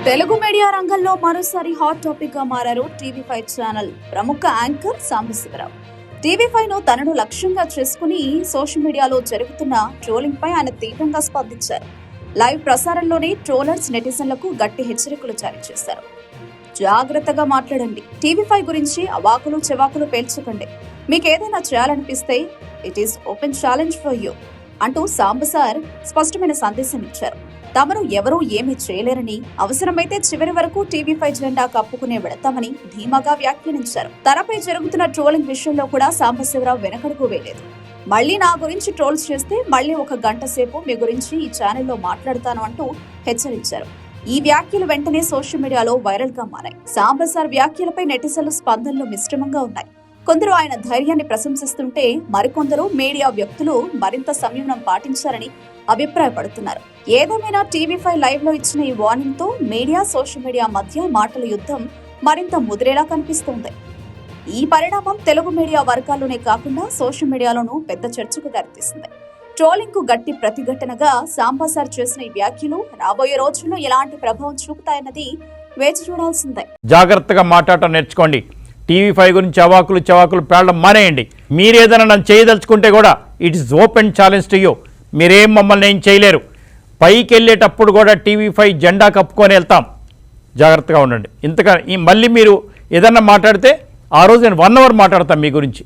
Telugu media రంగంలో మరోసారి hot topic గా మారారు టీవీ5 ఛానల్ ప్రముఖ యాంకర్ సాంబశివరావు. టీవీ5 ను తనను లక్ష్యంగా చేసుకుని సోషల్ మీడియాలో జరుగుతున్న ట్రోలింగ్ పై ఆయన తీవ్రంగా స్పందించారు. లైవ్ ప్రసారంలోనే ట్రోలర్స్ నెటిజన్లకు గట్టి హెచ్చరికలు జారీ చేశారు. జాగ్రత్తగా మాట్లాడండి, టీవీ5 గురించి అవాకులు చెవాకులు పేల్చకండి, మీకేదైనా చేయాలనిపిస్తే it is open challenge for you అంటూ సాంబసార్ స్పష్టమైన సందేశం ఇచ్చారు. తమను ఎవరూ ఏమీ చేయలేరని, అవసరమైతే చివరి వరకు టీవీ5 జెండా కప్పుకునే వెళతామని ధీమాగా వ్యాఖ్యానించారు. తనపై జరుగుతున్న ట్రోలింగ్ విషయంలో కూడా సాంబశివరావు వెనకడుగు వేయలేదు. మళ్లీ నా గురించి ట్రోల్స్ చేస్తే మళ్లీ 1 గంట సేపు మీ గురించి ఈ ఛానల్లో మాట్లాడతాను అంటూ హెచ్చరించారు. ఈ వ్యాఖ్యలు వెంటనే సోషల్ మీడియాలో వైరల్ గా మారాయి. సాంబసార్ వ్యాఖ్యలపై నెటిజన్లు స్పందనలు మిశ్రమంగా ఉన్నాయి. కొందరు ఆయన ధైర్యాన్ని ప్రశంసిస్తుంటే మరికొందరు మీడియా వ్యక్తులు మరింత సంయమనం పాటించారని అభిప్రాయపడుతున్నారు. ఏదేమైనా టీవీ5 లైవ్ లో ఇచ్చిన ఈ వార్నింగ్ తో మీడియా సోషల్ మీడియా మధ్య మాటల యుద్ధం మరింత ముదిరేలా కనిపిస్తోంది. ఈ పరిణామం తెలుగు మీడియా వర్గాల్లోనే కాకుండా సోషల్ మీడియాలోనూ పెద్ద చర్చకు దారితీసింది. ట్రోలింగ్ కు గట్టి ప్రతిఘటనగా సాంబసార్ చేసిన ఈ వ్యాఖ్యలు రాబోయే రోజుల్లో ఎలాంటి ప్రభావం చూపుతాయన్నది వేచి చూడాల్సిందే. జాగ్రత్తగా మాట్లాడటం నేర్చుకోండి. టీవీ5 గురించి అవాకులు చవాకులు పేలడం మానేయండి. మీరేదైనా నన్ను చేయదలుచుకుంటే కూడా it is open challenge to you. మీరేం మమ్మల్ని ఏం చేయలేరు. పైకి వెళ్ళేటప్పుడు కూడా టీవీ5 జెండా కప్పుకొని వెళ్తాం. జాగ్రత్తగా ఉండండి. ఇంతగా మళ్ళీ మీరు ఏదన్నా మాట్లాడితే ఆ రోజు నేను 1 అవర్ మాట్లాడతాను మీ గురించి.